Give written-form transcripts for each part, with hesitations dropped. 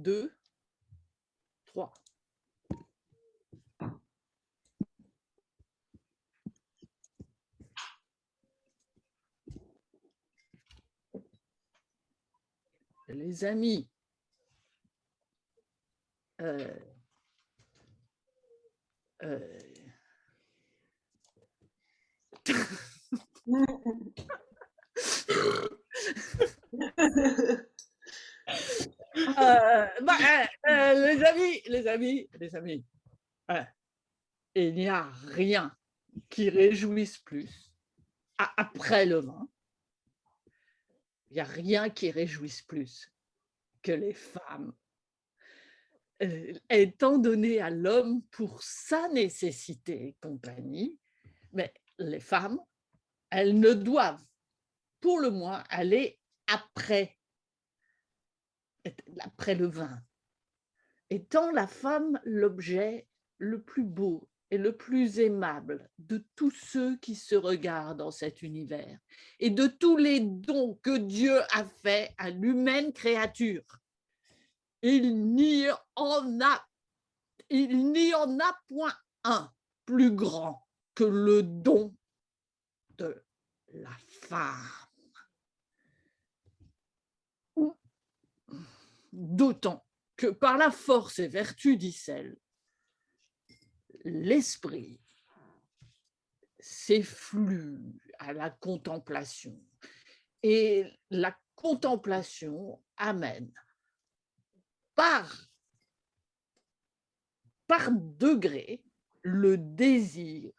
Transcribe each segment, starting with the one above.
2, 3. Les amis, les amis, il n'y a rien qui réjouisse plus après le vin. Il n'y a rien qui réjouisse plus que les femmes, étant donné à l'homme pour sa nécessité et compagnie, mais les femmes, elles ne doivent, pour le moins, aller après le vin, étant la femme l'objet le plus beau et le plus aimable de tous ceux qui se regardent dans cet univers et de tous les dons que Dieu a faits à l'humaine créature. Il n'y en a point un plus grand que le don de la femme. D'autant que par la force et vertu d'Icelle, l'esprit s'efflue à la contemplation et la contemplation amène par degré le désir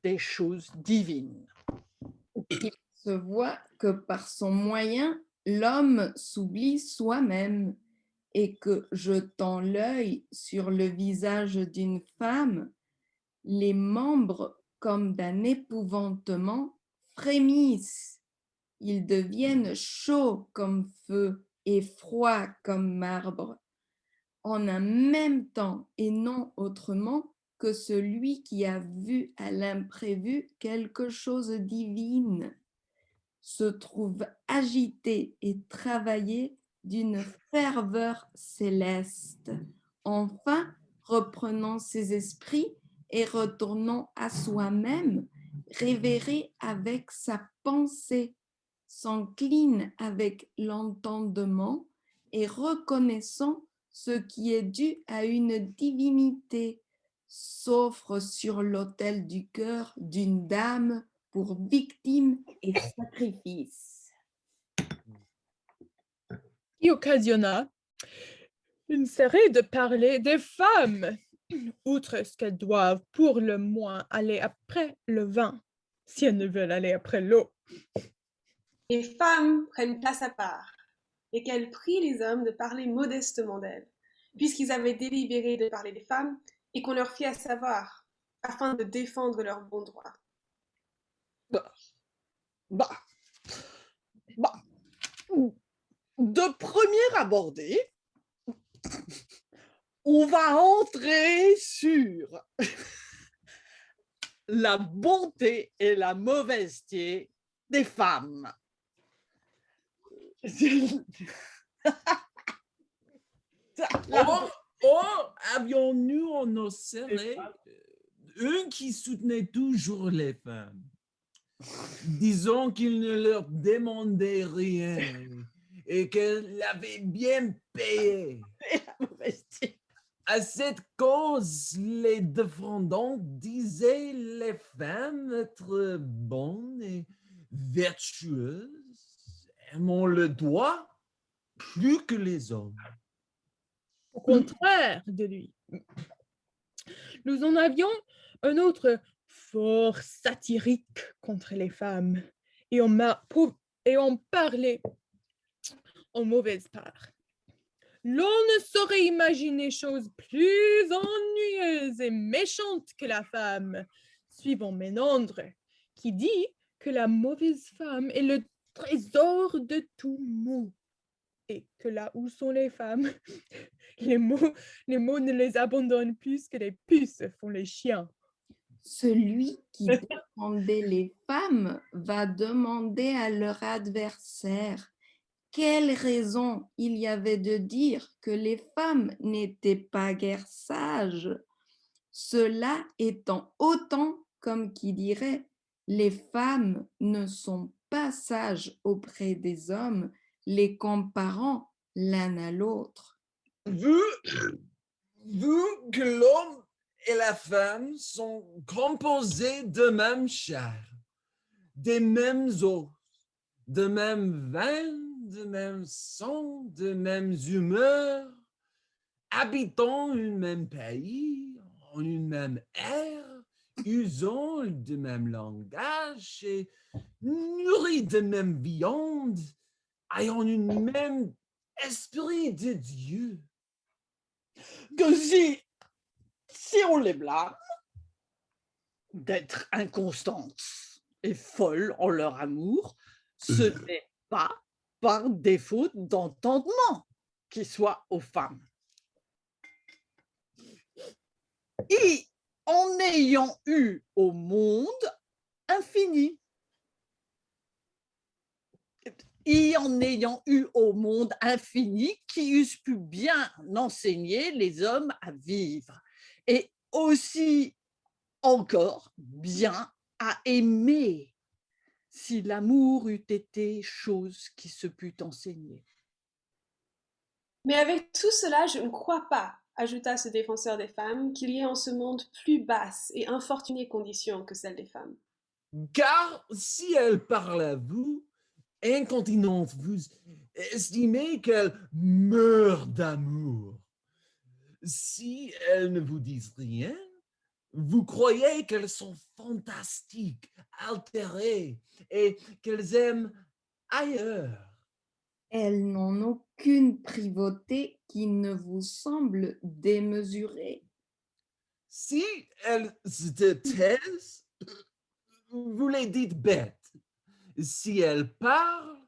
des choses divines. Il se voit que par son moyen, l'homme s'oublie soi-même et que, jetant l'œil sur le visage d'une femme, les membres, comme d'un épouvantement, frémissent. Ils deviennent chauds comme feu et froids comme marbre, en un même temps et non autrement que celui qui a vu à l'imprévu quelque chose de divine se trouve agité et travaillé d'une ferveur céleste. Enfin, reprenant ses esprits et retournant à soi-même, révéré avec sa pensée, s'incline avec l'entendement et reconnaissant ce qui est dû à une divinité, s'offre sur l'autel du cœur d'une dame pour victime et sacrifice. Qui occasionna une série de parler des femmes, outre ce qu'elles doivent pour le moins aller après le vin, si elles ne veulent aller après l'eau. Les femmes prennent place à part, et qu'elles prient les hommes de parler modestement d'elles, puisqu'ils avaient délibéré de parler des femmes, et qu'on leur fit à savoir, afin de défendre leurs bons droits. De premier abordé, on va entrer sur la bonté et la mauvaiseté des femmes. Avions-nous en nos serrés une qui soutenait toujours les femmes, disant qu'il ne leur demandait rien et qu'elle l'avait bien payé. À cette cause, les défendants disaient les femmes être bonnes et vertueuses, aimant le droit plus que les hommes. Au contraire de lui, nous en avions un autre fort satirique contre les femmes, et on parlait en mauvaise part. L'on ne saurait imaginer chose plus ennuyeuse et méchante que la femme, suivant Ménandre, qui dit que la mauvaise femme est le trésor de tout mot, et que là où sont les femmes, les mots ne les abandonnent plus que les puces font les chiens. Celui qui défendait les femmes va demander à leur adversaire quelle raison il y avait de dire que les femmes n'étaient pas guère sages, cela étant autant comme qui dirait les femmes ne sont pas sages auprès des hommes, les comparant l'un à l'autre. Vu que l'homme et la femme sont composés de même chair, des mêmes os, de même vin, de même sang, de mêmes humeurs, habitant un même pays, en une même ère, usant de même langage et nourris de même viande, ayant un même esprit de Dieu. Que si on les blâme d'être inconstantes et folles en leur amour, ce n'est pas par défaut d'entendement qui soit aux femmes. Et en ayant eu au monde infini, et en ayant eu au monde infini qui eussent pu bien enseigner les hommes à vivre, et aussi encore bien à aimer, si l'amour eût été chose qui se pût enseigner. Mais avec tout cela, je ne crois pas, ajouta ce défenseur des femmes, qu'il y ait en ce monde plus basse et infortunée condition que celle des femmes. Car si elle parle à vous, incontinente, vous estimez qu'elle meurt d'amour. Si elles ne vous disent rien, vous croyez qu'elles sont fantastiques, altérées et qu'elles aiment ailleurs. Elles n'ont aucune privauté qui ne vous semble démesurée. Si elles se taisent, vous les dites bêtes. Si elles parlent,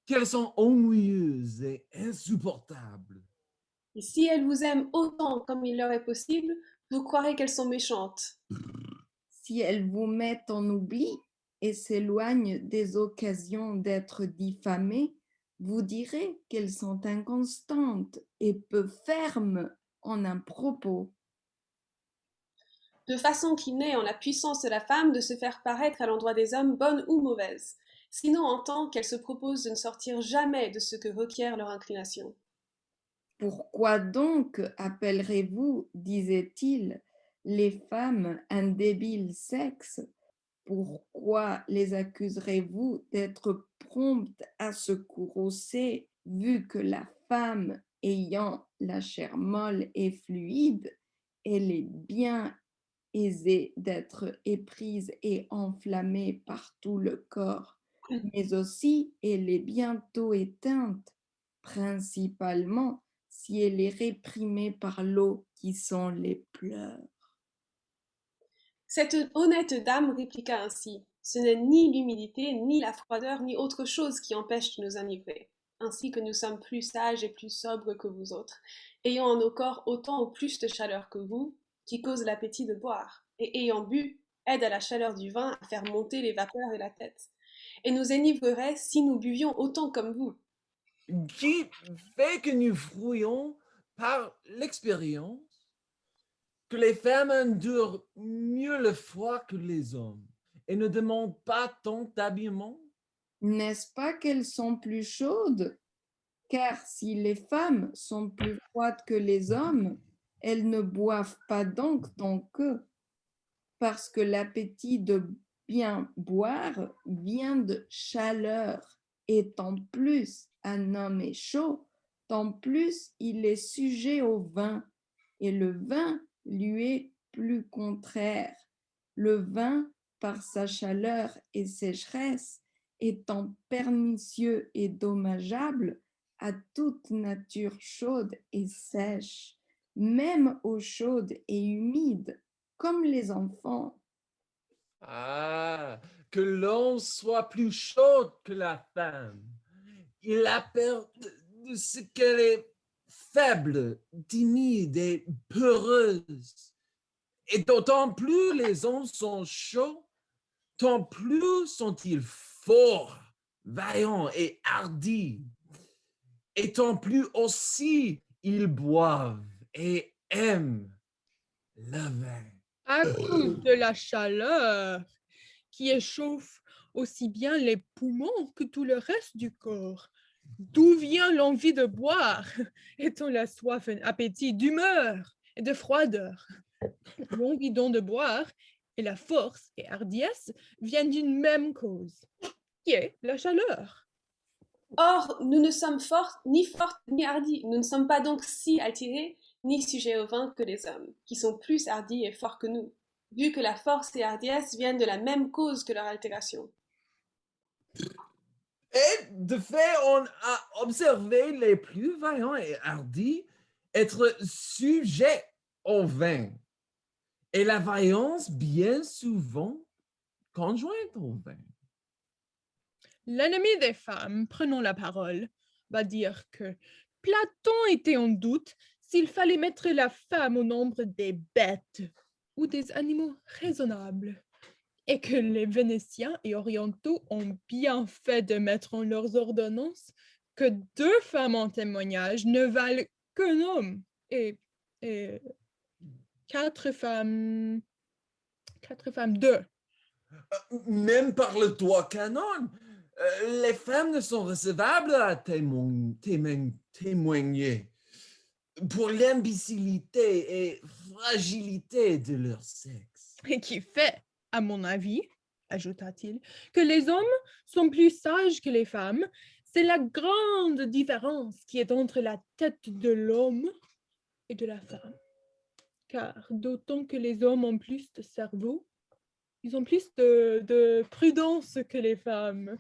qu'elles sont ennuyeuses et insupportables. Et si elles vous aiment autant comme il leur est possible, vous croirez qu'elles sont méchantes. Si elles vous mettent en oubli et s'éloignent des occasions d'être diffamées, vous direz qu'elles sont inconstantes et peu fermes en un propos. De façon qui n'est en la puissance de la femme de se faire paraître à l'endroit des hommes bonne ou mauvaise, sinon en tant qu'elle se propose de ne sortir jamais de ce que requiert leur inclination. Pourquoi donc appellerez-vous, disait-il, les femmes un débile sexe? Pourquoi les accuserez-vous d'être promptes à se courroucer, vu que la femme ayant la chair molle et fluide, elle est bien aisée d'être éprise et enflammée par tout le corps, mais aussi elle est bientôt éteinte, principalement si elle est réprimée par l'eau qui sont les pleurs. Cette honnête dame répliqua ainsi. Ce n'est ni l'humidité, ni la froideur, ni autre chose qui empêche de nous enivrer, ainsi que nous sommes plus sages et plus sobres que vous autres, ayant en nos corps autant ou plus de chaleur que vous, qui cause l'appétit de boire, et ayant bu, aide à la chaleur du vin à faire monter les vapeurs et la tête, et nous enivrerait si nous buvions autant comme vous. Qui fait que nous frouillons par l'expérience que les femmes endurent mieux le froid que les hommes et ne demandent pas tant d'habillement. N'est-ce pas qu'elles sont plus chaudes? Car si les femmes sont plus froides que les hommes, elles ne boivent pas donc tant qu'eux, parce que l'appétit de bien boire vient de chaleur, et tant plus un homme est chaud, tant plus il est sujet au vin, et le vin lui est plus contraire. Le vin, par sa chaleur et sécheresse, étant pernicieux et dommageable à toute nature chaude et sèche, même eau chaude et humide, comme les enfants. Ah, que l'homme soit plus chaud que la femme. Il a peur de ce qu'elle est faible, timide et peureuse. Et d'autant plus les hommes sont chauds, tant plus sont-ils forts, vaillants et hardis. étant plus aussi, ils boivent et aiment le vin. À cause de la chaleur qui échauffe aussi bien les poumons que tout le reste du corps. D'où vient l'envie de boire, étant la soif un appétit d'humeur et de froideur. L'envie donc de boire et la force et hardiesse viennent d'une même cause, qui est la chaleur. Or, nous ne sommes fortes ni hardis. Nous ne sommes pas donc si attirés ni sujets au vin que les hommes, qui sont plus hardis et forts que nous, vu que la force et hardiesse viennent de la même cause que leur altération. Et de fait, on a observé les plus vaillants et hardis être sujets au vin. Et la vaillance bien souvent conjointe au vin. L'ennemi des femmes, prenant la parole, va dire que Platon était en doute s'il fallait mettre la femme au nombre des bêtes ou des animaux raisonnables, et que les Vénitiens et Orientaux ont bien fait de mettre en leurs ordonnances que 2 femmes en témoignage ne valent qu'un homme, et 4 femmes, 2. Même par le droit canon, les femmes ne sont recevables à témoigner pour l'imbécilité et fragilité de leur sexe. Et qui fait, à mon avis, ajouta-t-il, que les hommes sont plus sages que les femmes. C'est la grande différence qui est entre la tête de l'homme et de la femme. Car d'autant que les hommes ont plus de cerveau, ils ont plus de prudence que les femmes.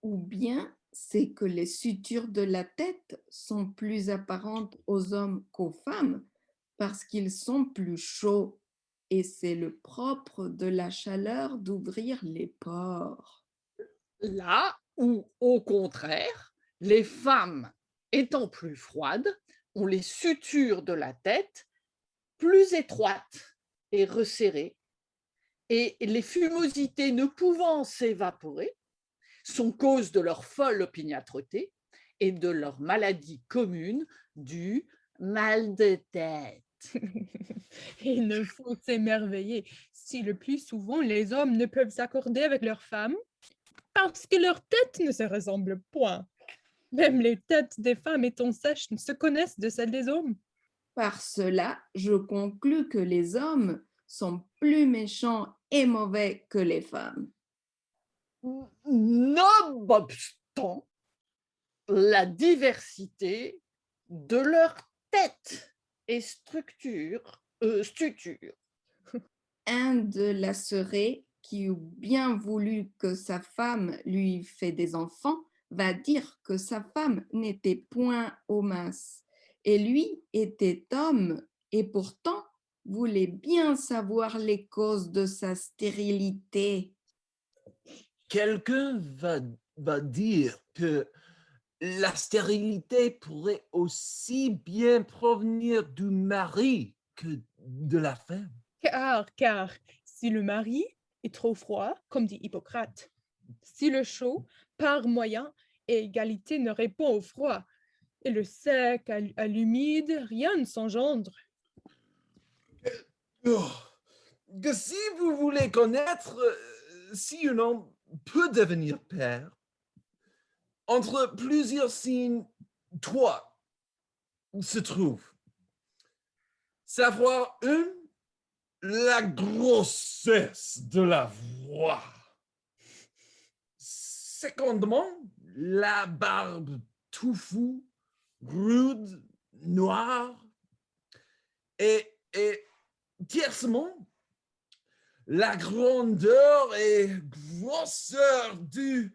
Ou bien c'est que les sutures de la tête sont plus apparentes aux hommes qu'aux femmes parce qu'ils sont plus chauds et c'est le propre de la chaleur d'ouvrir les pores. Là où, au contraire, les femmes étant plus froides, ont les sutures de la tête plus étroites et resserrées, et les fumosités ne pouvant s'évaporer sont cause de leur folle opiniâtreté et de leur maladie commune du mal de tête. Il ne faut s'émerveiller si le plus souvent les hommes ne peuvent s'accorder avec leurs femmes parce que leurs têtes ne se ressemblent point. Même les têtes des femmes étant sèches se connaissent de celles des hommes. Par cela, je conclus que les hommes sont plus méchants et mauvais que les femmes. Nonobstant la diversité de leur tête et structure. Un de la serée qui eût bien voulu que sa femme lui fait des enfants va dire que sa femme n'était point mince et lui était homme et pourtant voulait bien savoir les causes de sa stérilité. Quelqu'un va dire que la stérilité pourrait aussi bien provenir du mari que de la femme. Car si le mari est trop froid, comme dit Hippocrate, si le chaud, par moyen et égalité, ne répond au froid, et le sec à l'humide, rien ne s'engendre. Oh, que si vous voulez connaître si un homme peut devenir père, entre plusieurs signes, 3 se trouvent. Savoir la grossesse de la voix. Secondement, la barbe touffue, rude, noire. Et tiercement, la grandeur et grosseur du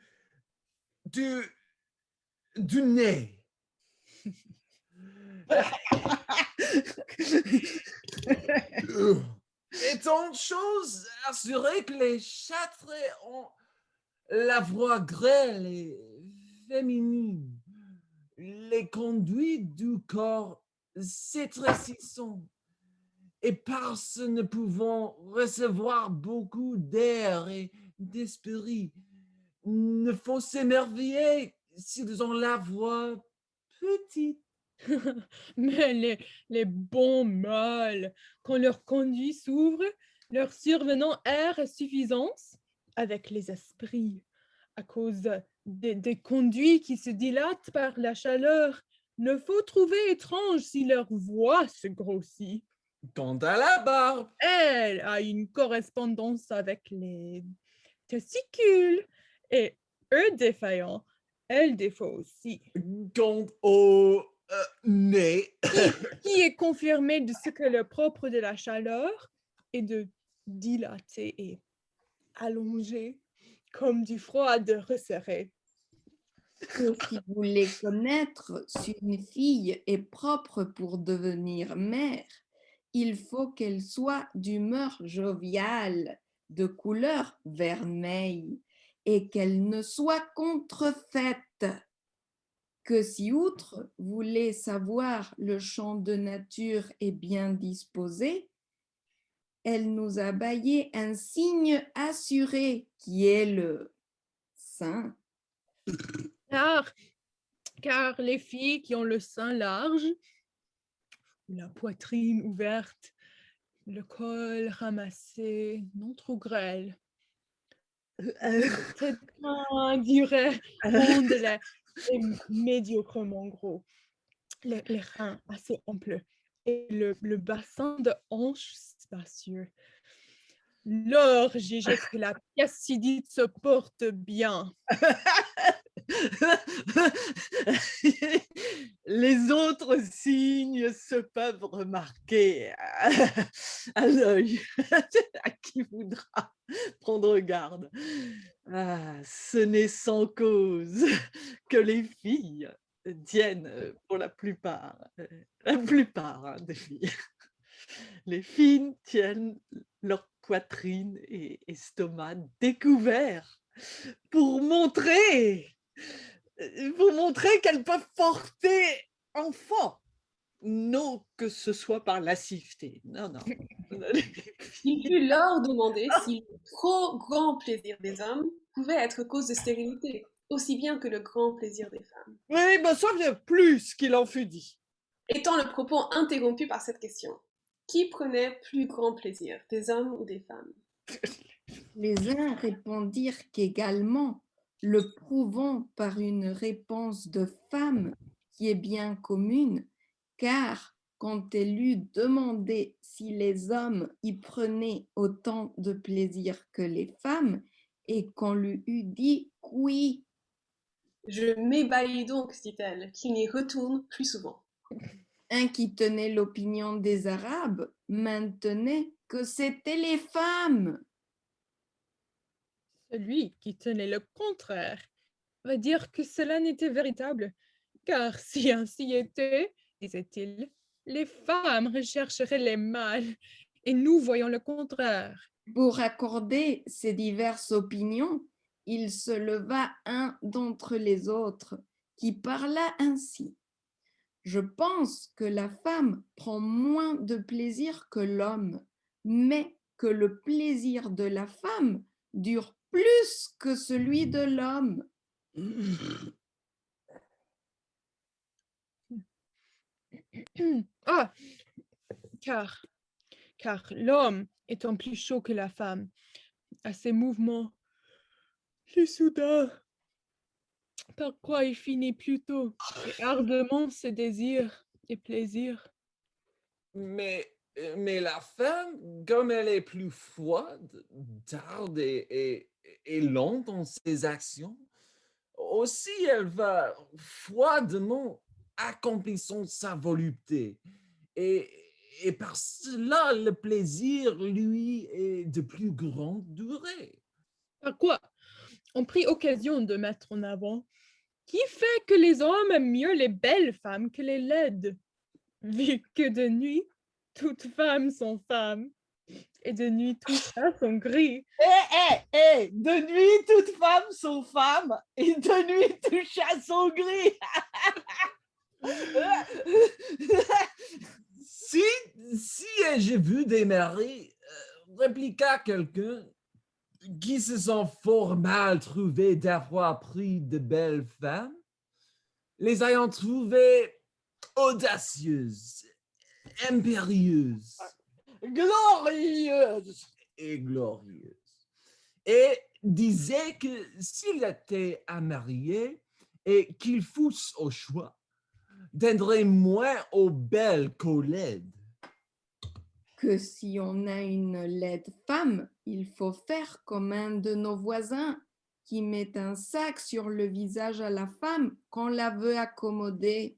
nez. Étant chose assurée que les châtrés ont la voix grêle et féminine, les conduits du corps s'étrécissant, et parce ne pouvant recevoir beaucoup d'air et d'esprit, ne faut s'émerveiller s'ils ont la voix petite. Mais les bons mâles, quand leur conduit s'ouvre, leur survenant air suffisance avec les esprits, à cause des conduits qui se dilatent par la chaleur, ne faut trouver étrange si leur voix se grossit. Quant à la barbe, Elle a une correspondance avec les testicules et eux défaillants, elle défaut aussi. quant au nez, Qui est confirmé de ce que le propre de la chaleur est de dilater et allonger comme du froid de resserrer. Que si vous voulez connaître si une fille est propre pour devenir mère, il faut qu'elle soit d'humeur joviale, de couleur vermeille, et qu'elle ne soit contrefaite. Que si outre voulez savoir le champ de nature est bien disposé, elle nous a baillé un signe assuré qui est le sein. Car les filles qui ont le sein large, la poitrine ouverte, le col ramassé, non trop grêle, on dirait rondes et médiocrement gros, les reins assez amples et le bassin de hanches spacieux. L'orge, est que la piacidite se porte bien. Les autres signes se peuvent remarquer à l'œil, à qui voudra prendre garde. Ah, ce n'est sans cause que les filles tiennent, pour la plupart hein, des filles, les filles tiennent leur poitrine et estomac découverts pour montrer qu'elles peuvent porter enfant. Non que ce soit par lasciveté. Non, non. Il fut leur demander si le trop grand plaisir des hommes pouvait être cause de stérilité, aussi bien que le grand plaisir des femmes. Oui, me semble plus qu'il en fut dit. Étant le propos interrompu par cette question, qui prenait plus grand plaisir, des hommes ou des femmes? Les uns répondirent qu'également, le prouvant par une réponse de femme qui est bien commune, car quand elle eut demandé si les hommes y prenaient autant de plaisir que les femmes, et qu'on lui eut dit oui, Je m'ébahis donc, dit-elle, qu'il n'y retourne plus souvent. un qui tenait l'opinion des Arabes maintenait que c'était les femmes. Celui qui tenait le contraire va dire que cela n'était véritable, car si ainsi était, disait-il, les femmes rechercheraient les mâles, et nous voyons le contraire. Pour accorder ces diverses opinions, il se leva un d'entre les autres qui parla ainsi. Je pense que la femme prend moins de plaisir que l'homme, mais que le plaisir de la femme dure plus que celui de l'homme. Ah, car l'homme étant plus chaud que la femme, à ses mouvements plus soudains, par quoi il finit plus tôt et ardemment ses désirs et plaisirs. mais la femme, comme elle est plus froide, tarde et lente dans ses actions, aussi elle va froidement accomplissant sa volupté. Et par cela, le plaisir, lui, est de plus grande durée. Par quoi on prit occasion de mettre en avant qui fait que les hommes aiment mieux les belles femmes que les laides, vu que de nuit, toutes femmes sont femmes, et de nuit, tous chats sont gris. De nuit, toutes femmes sont femmes, et de nuit, tous chats sont gris. Si j'ai vu des maris, répliqua quelqu'un, qui se sont fort mal trouvés d'avoir pris de belles femmes, les ayant trouvées audacieuses, impérieuses Glorieuse. et glorieuses. Et disait que s'il était à marier et qu'ils fussent au choix, tendrait moins aux belles qu'aux laides. Que si on a une laide femme, il faut faire comme un de nos voisins qui met un sac sur le visage à la femme qu'on la veut accommoder.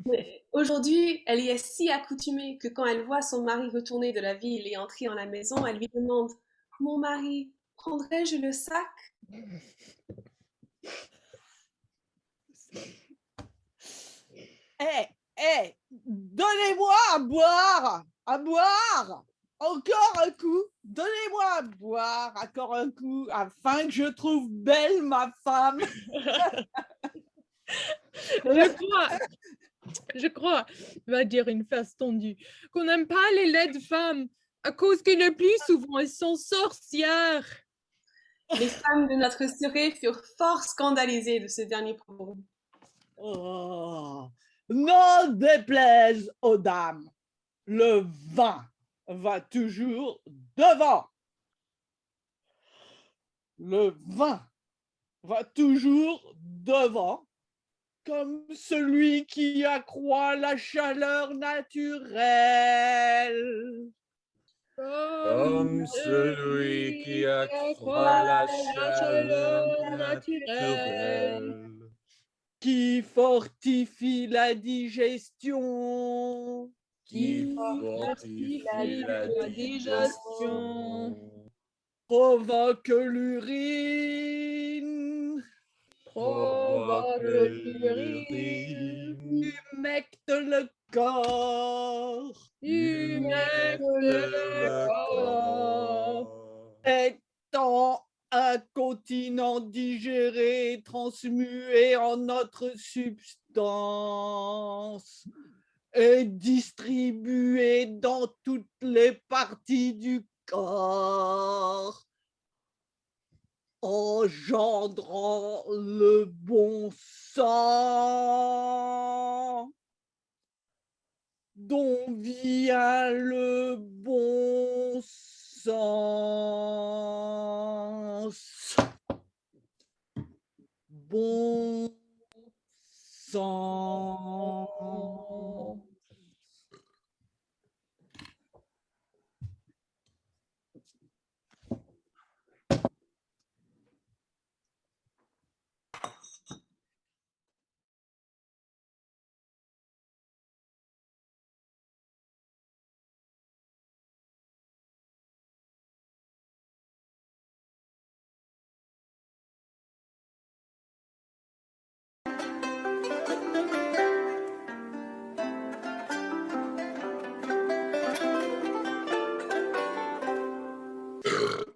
Mais aujourd'hui, elle y est si accoutumée que quand elle voit son mari retourner de la ville et entrer dans la maison, elle lui demande: Mon mari, prendrais-je le sac? Donnez-moi à boire, encore un coup, donnez-moi à boire, encore un coup, afin que je trouve belle ma femme. Je crois, va dire une face tendue, qu'on n'aime pas les laides femmes à cause que le plus souvent elles sont sorcières. Les femmes de notre ciré furent fort scandalisées de ce dernier propos. Oh, n'en déplaise aux dames, le vin va toujours devant. Le vin va toujours devant, comme celui qui accroît la chaleur naturelle. Comme celui qui accroît la chaleur naturelle. Qui fortifie la digestion. Qui fortifie la digestion. Provoque l'urine. Provoque l'urine. Humecte le corps. Humecte le corps. Étant un continent digéré, transmué en notre substance et distribué dans toutes les parties du corps, engendrant le bon sang, dont vient le bon sens. Bon sang.